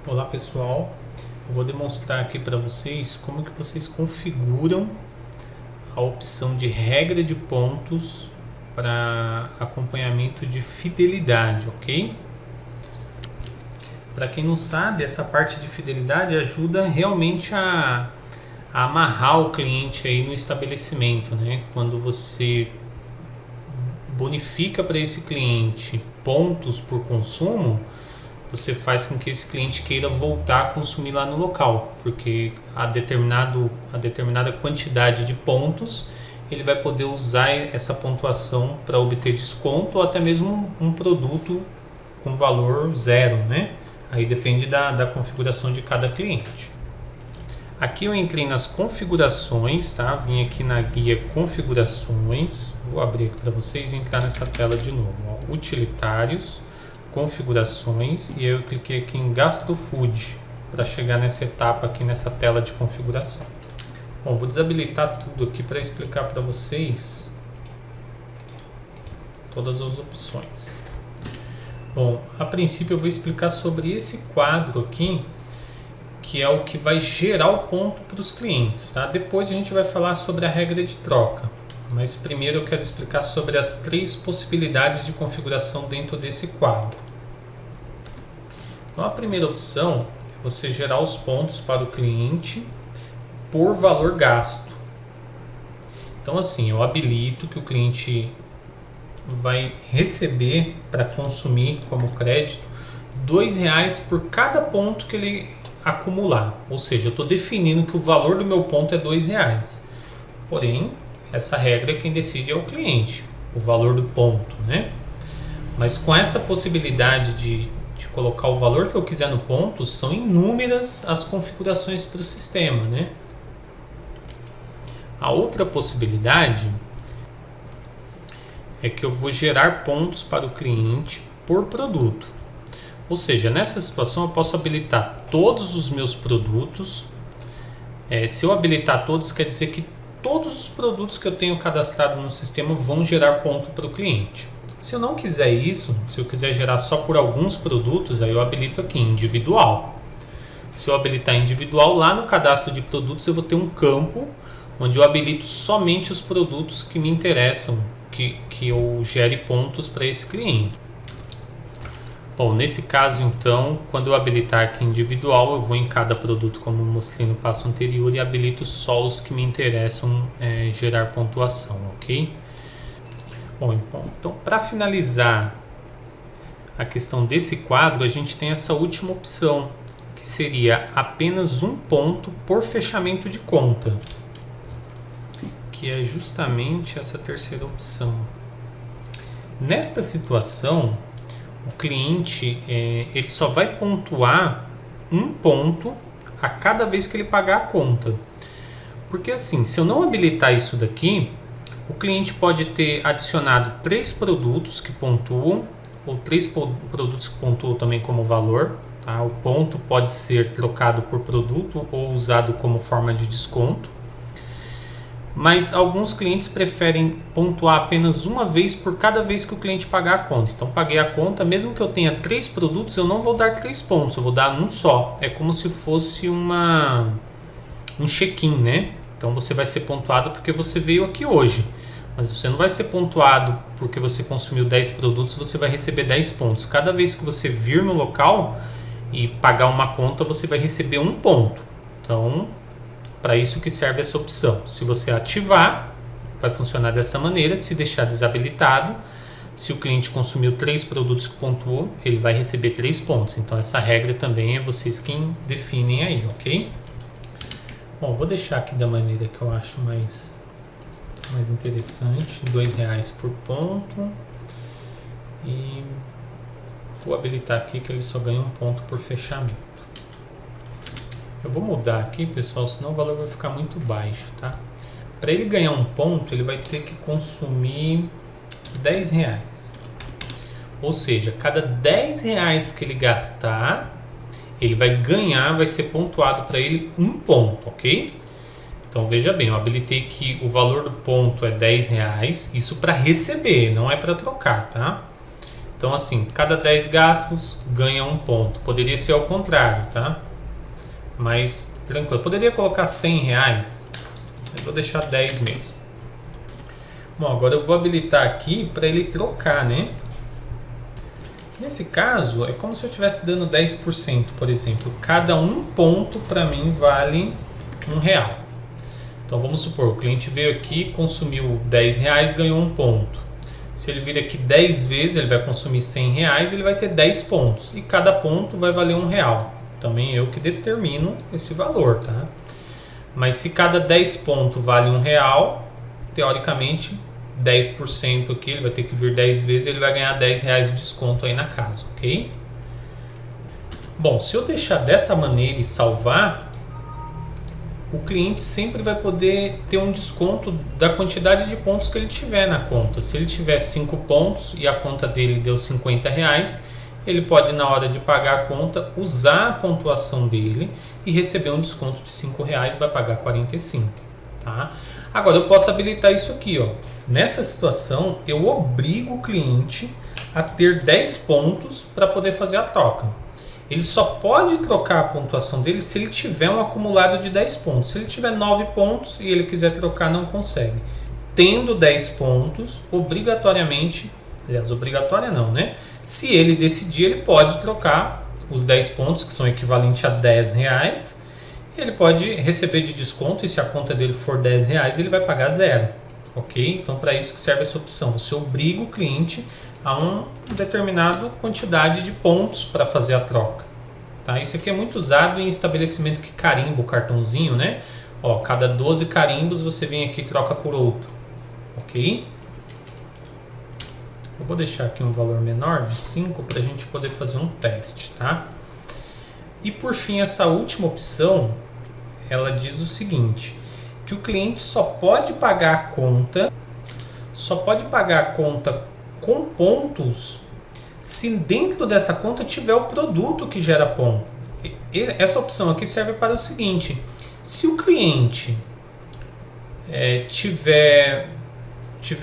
Olá pessoal, eu vou demonstrar aqui para vocês como que vocês configuram a opção de regra de pontos para acompanhamento de fidelidade, ok? Para quem não sabe, essa parte de fidelidade ajuda realmente a amarrar o cliente aí no estabelecimento, né? Quando você bonifica para esse cliente pontos por consumo, você faz com que esse cliente queira voltar a consumir lá no local, porque a determinada quantidade de pontos ele vai poder usar essa pontuação para obter desconto ou até mesmo um produto com valor zero, né? Aí depende da configuração de cada cliente. Aqui eu entrei nas configurações, tá? Vim aqui na guia configurações, vou abrir aqui para vocês e entrar nessa tela de novo, ó. Utilitários, configurações, e eu cliquei aqui em GastroFood para chegar nessa etapa aqui nessa tela de configuração. Bom, vou desabilitar tudo aqui para explicar para vocês todas as opções. Bom, a princípio eu vou explicar sobre esse quadro aqui, que é o que vai gerar o ponto para os clientes, tá? Depois a gente vai falar sobre a regra de troca, mas primeiro eu quero explicar sobre as 3 possibilidades de configuração dentro desse quadro. Então a primeira opção é você gerar os pontos para o cliente por valor gasto. Então assim, eu habilito que o cliente vai receber para consumir como crédito R$2 por cada ponto que ele acumular. Ou seja, eu estou definindo que o valor do meu ponto é R$2. Porém, essa regra quem decide é o cliente, o valor do ponto, né? Mas com essa possibilidade de colocar o valor que eu quiser no ponto, são inúmeras as configurações para o sistema, né? A outra possibilidade é que eu vou gerar pontos para o cliente por produto. Ou seja, nessa situação eu posso habilitar todos os meus produtos. Se eu habilitar todos, quer dizer que todos os produtos que eu tenho cadastrado no sistema vão gerar ponto para o cliente. Se eu não quiser isso, se eu quiser gerar só por alguns produtos, aí eu habilito aqui individual. Se eu habilitar individual, lá no cadastro de produtos eu vou ter um campo onde eu habilito somente os produtos que me interessam, que eu gere pontos para esse cliente. Bom, nesse caso então, quando eu habilitar aqui individual, eu vou em cada produto como eu mostrei no passo anterior e habilito só os que me interessam gerar pontuação, ok? Bom, então para finalizar a questão desse quadro, a gente tem essa última opção, que seria apenas um ponto por fechamento de conta, que é justamente essa terceira opção. Nesta situação, o cliente ele só vai pontuar um ponto a cada vez que ele pagar a conta. Porque assim, se eu não habilitar isso daqui, o cliente pode ter adicionado 3 produtos que pontuam, ou 3 produtos que pontuam também como valor. Tá? O ponto pode ser trocado por produto ou usado como forma de desconto. Mas alguns clientes preferem pontuar apenas uma vez por cada vez que o cliente pagar a conta. Então, paguei a conta, mesmo que eu tenha 3 produtos, eu não vou dar 3 pontos, eu vou dar um só. É como se fosse um check-in, né? Então, você vai ser pontuado porque você veio aqui hoje. Mas você não vai ser pontuado porque você consumiu 10 produtos, você vai receber 10 pontos. Cada vez que você vir no local e pagar uma conta, você vai receber 1 ponto. Então, para isso que serve essa opção. Se você ativar, vai funcionar dessa maneira. Se deixar desabilitado, se o cliente consumiu 3 produtos que pontuou, ele vai receber 3 pontos. Então essa regra também é vocês quem definem aí, ok? Bom, vou deixar aqui da maneira que eu acho mais interessante, R$2 por ponto. E vou habilitar aqui que ele só ganha 1 ponto por fechamento. Eu vou mudar aqui, pessoal, senão o valor vai ficar muito baixo, tá? Para ele ganhar 1 ponto, ele vai ter que consumir R$10. Ou seja, cada R$10 que ele gastar, ele vai ganhar, vai ser pontuado para ele 1 ponto, ok? Então veja bem, eu habilitei que o valor do ponto é R$10, isso para receber, não é para trocar, tá? Então assim, cada 10 gastos ganha 1 ponto. Poderia ser ao contrário, tá? Mas tranquilo. Poderia colocar 100 reais. Eu vou deixar 10 mesmo. Bom, agora eu vou habilitar aqui para ele trocar, né? Nesse caso, é como se eu estivesse dando 10%, por exemplo. Cada 1 ponto para mim vale R$1. Então vamos supor, o cliente veio aqui, consumiu 10 reais, ganhou 1 ponto. Se ele vir aqui 10 vezes, ele vai consumir 100 reais, ele vai ter 10 pontos. E cada ponto vai valer R$1. Também eu que determino esse valor, tá? Mas se cada 10 pontos vale R$1, teoricamente 10% aqui, ele vai ter que vir 10 vezes, ele vai ganhar 10 reais de desconto aí na casa, ok? Bom, se eu deixar dessa maneira e salvar, o cliente sempre vai poder ter um desconto da quantidade de pontos que ele tiver na conta. Se ele tiver 5 pontos e a conta dele deu 50 reais, ele pode, na hora de pagar a conta, usar a pontuação dele e receber um desconto de 5 reais, vai pagar 45, tá? Agora eu posso habilitar isso aqui, ó. Nessa situação, eu obrigo o cliente a ter 10 pontos para poder fazer a troca. Ele só pode trocar a pontuação dele se ele tiver um acumulado de 10 pontos. Se ele tiver 9 pontos e ele quiser trocar, não consegue. Tendo 10 pontos, obrigatoriamente, aliás, obrigatória não, né? Se ele decidir, ele pode trocar os 10 pontos, que são equivalentes a 10 reais. Ele pode receber de desconto, e se a conta dele for 10 reais, ele vai pagar 0. Ok? Então, para isso que serve essa opção. Você obriga o cliente a uma determinada quantidade de pontos para fazer a troca. Tá? Isso aqui é muito usado em estabelecimento que carimba o cartãozinho, né? Ó, cada 12 carimbos você vem aqui e troca por outro. Ok? Eu vou deixar aqui um valor menor de 5 para a gente poder fazer um teste, tá? E por fim, essa última opção, ela diz o seguinte, que o cliente só pode pagar a conta com pontos se dentro dessa conta tiver o produto que gera ponto. Essa opção aqui serve para o seguinte, se o cliente tiver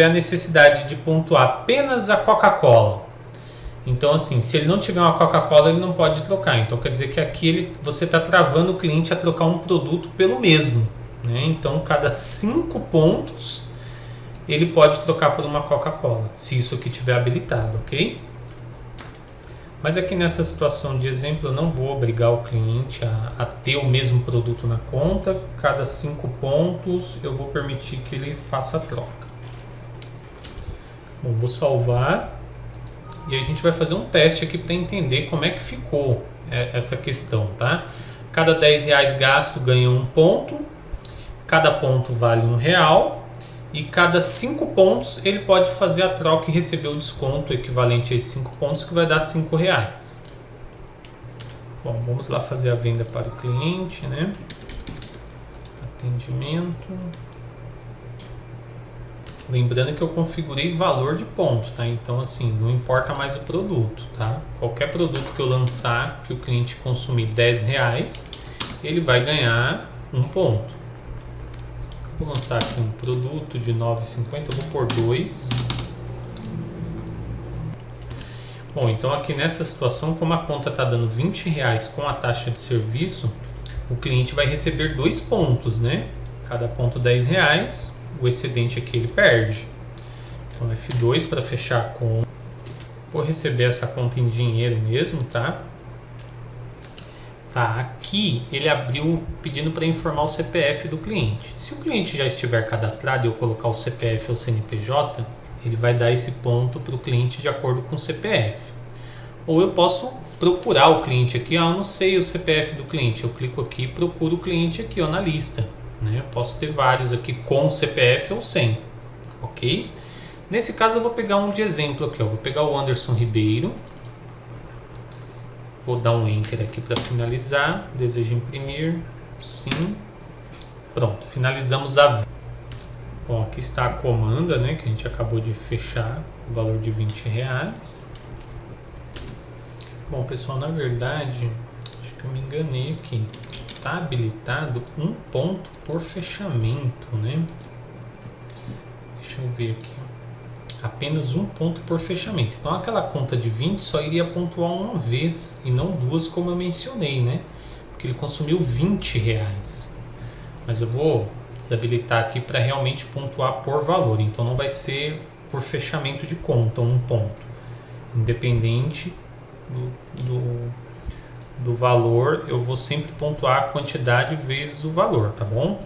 a necessidade de pontuar apenas a Coca-Cola, então assim, se ele não tiver uma Coca-Cola, ele não pode trocar. Então quer dizer que aqui você está travando o cliente a trocar um produto pelo mesmo, né? Então cada 5 pontos ele pode trocar por uma Coca-Cola, se isso aqui tiver habilitado, ok? Mas aqui nessa situação de exemplo, eu não vou obrigar o cliente a ter o mesmo produto na conta. Cada 5 pontos eu vou permitir que ele faça a troca. Bom, vou salvar. E a gente vai fazer um teste aqui para entender como é que ficou essa questão, tá? Cada 10 reais gasto ganha 1 ponto. Cada ponto vale R$1. E cada 5 pontos ele pode fazer a troca e receber o desconto equivalente a esses 5 pontos, que vai dar R$5. Bom, vamos lá fazer a venda para o cliente, né? Atendimento. Lembrando que eu configurei valor de ponto, tá? Então assim, não importa mais o produto, tá? Qualquer produto que eu lançar, que o cliente consumir 10 reais, ele vai ganhar 1 ponto. Vou lançar aqui um produto de 9,50, eu vou por 2. Bom, então aqui nessa situação, como a conta está dando 20 reais com a taxa de serviço, o cliente vai receber 2 pontos, né? Cada ponto 10 reais, o excedente aqui ele perde. Então F2 para fechar a conta. Vou receber essa conta em dinheiro mesmo, tá? Tá, aqui ele abriu pedindo para informar o CPF do cliente. Se o cliente já estiver cadastrado e eu colocar o CPF ou CNPJ, ele vai dar esse ponto para o cliente de acordo com o CPF. Ou eu posso procurar o cliente aqui, eu não sei o CPF do cliente, eu clico aqui e procuro o cliente aqui na lista, né? Eu posso ter vários aqui com CPF ou sem, ok? Nesse caso eu vou pegar um de exemplo aqui, vou pegar o Anderson Ribeiro. Vou dar um Enter aqui para finalizar. Desejo imprimir. Sim. Pronto, finalizamos a venda. Bom, aqui está a comanda, né, que a gente acabou de fechar, o valor de 20 reais. Bom, pessoal, na verdade, acho que eu me enganei aqui. Está habilitado 1 ponto por fechamento, né? Deixa eu ver aqui. Apenas um ponto por fechamento. Então aquela conta de 20 só iria pontuar uma vez e não duas, como eu mencionei, né? Porque ele consumiu R$20. Mas eu vou desabilitar aqui para realmente pontuar por valor. Então não vai ser por fechamento de conta um ponto. Independente do valor, eu vou sempre pontuar a quantidade vezes o valor, tá bom?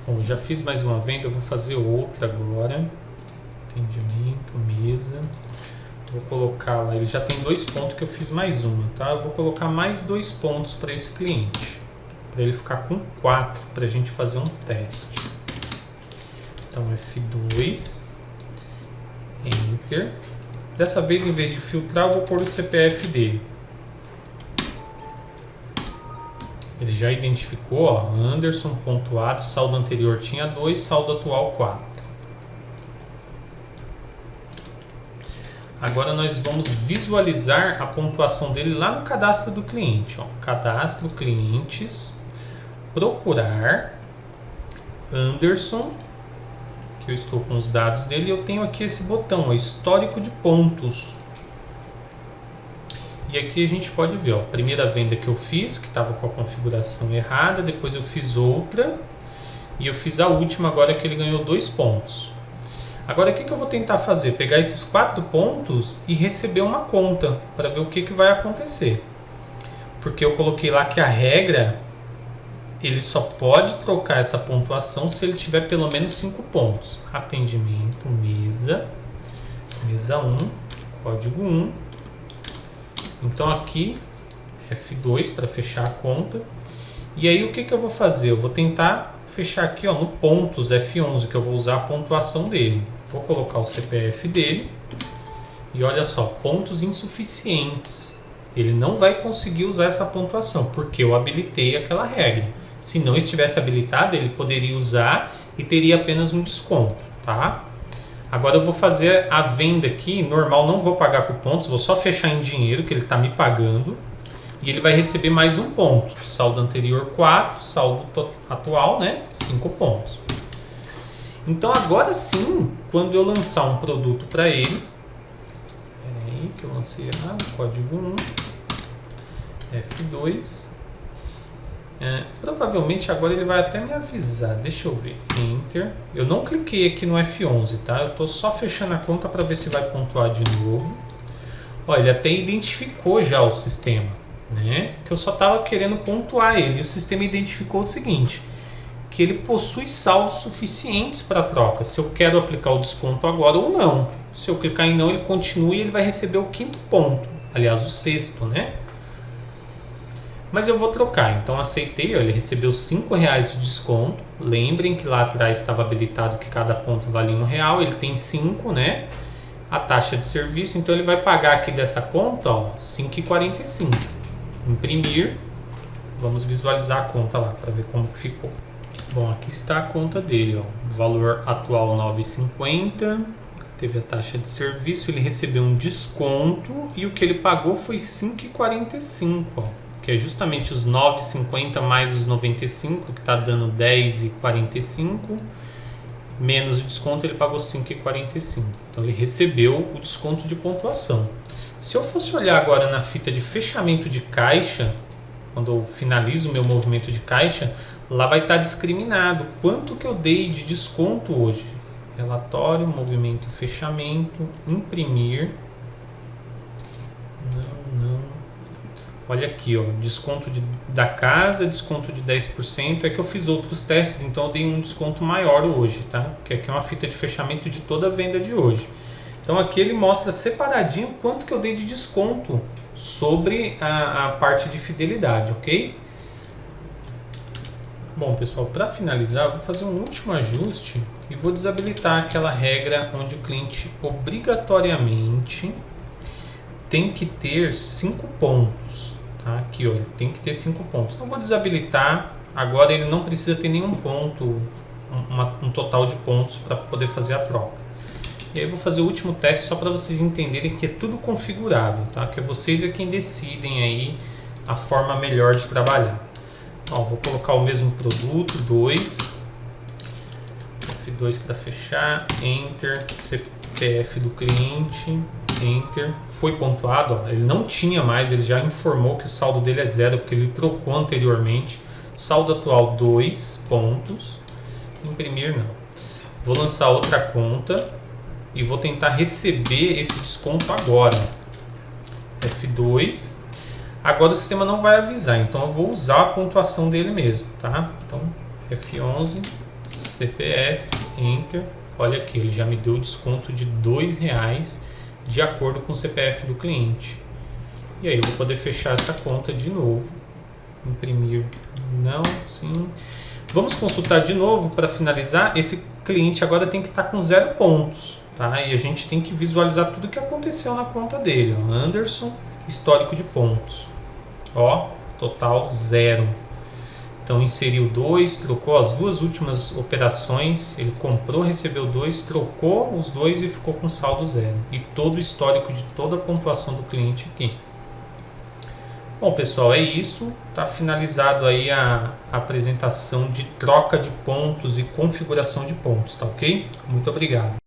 Bom, já fiz mais uma venda, eu vou fazer outra agora. Atendimento, mesa. Vou colocar lá, ele já tem 2 pontos que eu fiz mais uma, tá? Eu vou colocar mais 2 pontos para esse cliente, para ele ficar com 4, para a gente fazer um teste. Então F2, Enter. Dessa vez, em vez de filtrar, eu vou pôr o CPF dele. Ele já identificou, ó, Anderson pontuado, saldo anterior tinha 2, saldo atual 4. Agora nós vamos visualizar a pontuação dele lá no cadastro do cliente. Ó. Cadastro clientes, procurar Anderson, que eu estou com os dados dele, e eu tenho aqui esse botão, ó, histórico de pontos. E aqui a gente pode ver, ó, a primeira venda que eu fiz, que estava com a configuração errada, depois eu fiz outra, e eu fiz a última agora que ele ganhou 2 pontos. Agora o que eu vou tentar fazer? Pegar esses 4 pontos e receber uma conta, para ver o que vai acontecer. Porque eu coloquei lá que a regra, ele só pode trocar essa pontuação se ele tiver pelo menos 5 pontos. Atendimento, mesa 1, código 1. Então aqui, F2 para fechar a conta. E aí o que eu vou fazer? Eu vou tentar fechar aqui, ó, no pontos F11, que eu vou usar a pontuação dele. Vou colocar o CPF dele. E olha só, pontos insuficientes. Ele não vai conseguir usar essa pontuação, porque eu habilitei aquela regra. Se não estivesse habilitado, ele poderia usar e teria apenas um desconto, tá? Agora eu vou fazer a venda aqui, normal, não vou pagar com pontos, vou só fechar em dinheiro, que ele está me pagando. E ele vai receber mais um ponto. Saldo anterior 4, saldo atual, né, 5 pontos. Então agora sim, quando eu lançar um produto para ele, peraí que eu lancei errado, código 1, F2, provavelmente agora ele vai até me avisar, deixa eu ver, Enter. Eu não cliquei aqui no F11, tá? Eu estou só fechando a conta para ver se vai pontuar de novo. Olha, ele até identificou já o sistema, né? Que eu só estava querendo pontuar ele. O sistema identificou o seguinte, que ele possui saldos suficientes para troca, se eu quero aplicar o desconto agora ou não. Se eu clicar em não, ele continua e ele vai receber o 5º ponto, aliás o 6º, né? Mas eu vou trocar, então aceitei, ó, ele recebeu R$5 de desconto. Lembrem que lá atrás estava habilitado que cada ponto valia R$1, ele tem 5, né? A taxa de serviço, então ele vai pagar aqui dessa conta, ó, R$5,45. Imprimir, vamos visualizar a conta lá para ver como que ficou. Bom, aqui está a conta dele, ó, valor atual R$9,50, teve a taxa de serviço, ele recebeu um desconto e o que ele pagou foi R$5,45, ó. Que é justamente os 9,50 mais os 95, que está dando 10,45, menos o desconto, ele pagou 5,45. Então ele recebeu o desconto de pontuação. Se eu fosse olhar agora na fita de fechamento de caixa, quando eu finalizo o meu movimento de caixa, lá vai estar discriminado quanto que eu dei de desconto hoje. Relatório, movimento, fechamento, imprimir. Olha aqui, ó, desconto da casa, desconto de 10%, é que eu fiz outros testes, então eu dei um desconto maior hoje, tá? Que aqui é uma fita de fechamento de toda a venda de hoje. Então aqui ele mostra separadinho quanto que eu dei de desconto sobre a parte de fidelidade, ok? Bom, pessoal, para finalizar, eu vou fazer um último ajuste e vou desabilitar aquela regra onde o cliente obrigatoriamente tem que ter 5 pontos, tá? Aqui, ó, ele tem que ter 5 pontos. Então vou desabilitar. Agora ele não precisa ter nenhum ponto, um total de pontos para poder fazer a troca. E aí eu vou fazer o último teste só para vocês entenderem que é tudo configurável, tá? Que vocês é quem decidem aí a forma melhor de trabalhar. Ó, vou colocar o mesmo produto, 2, F2 para fechar, Enter, CPF do cliente, Enter, foi pontuado, ó, ele não tinha mais, ele já informou que o saldo dele é 0, porque ele trocou anteriormente, saldo atual 2 pontos, imprimir não. Vou lançar outra conta e vou tentar receber esse desconto agora, F2, agora o sistema não vai avisar, então eu vou usar a pontuação dele mesmo, tá? Então F11, CPF, Enter, olha aqui, ele já me deu desconto de R$2 de acordo com o CPF do cliente. E aí eu vou poder fechar essa conta de novo, imprimir não, sim. Vamos consultar de novo para finalizar. Esse cliente agora tem que estar com 0 pontos, tá? E a gente tem que visualizar tudo que aconteceu na conta dele, ó. Anderson, histórico de pontos, ó, total 0. Então inseriu 2, trocou as duas últimas operações, ele comprou, recebeu 2, trocou os 2 e ficou com saldo 0. E todo o histórico de toda a pontuação do cliente aqui. Bom pessoal, é isso, está finalizado aí a apresentação de troca de pontos e configuração de pontos, tá ok? Muito obrigado.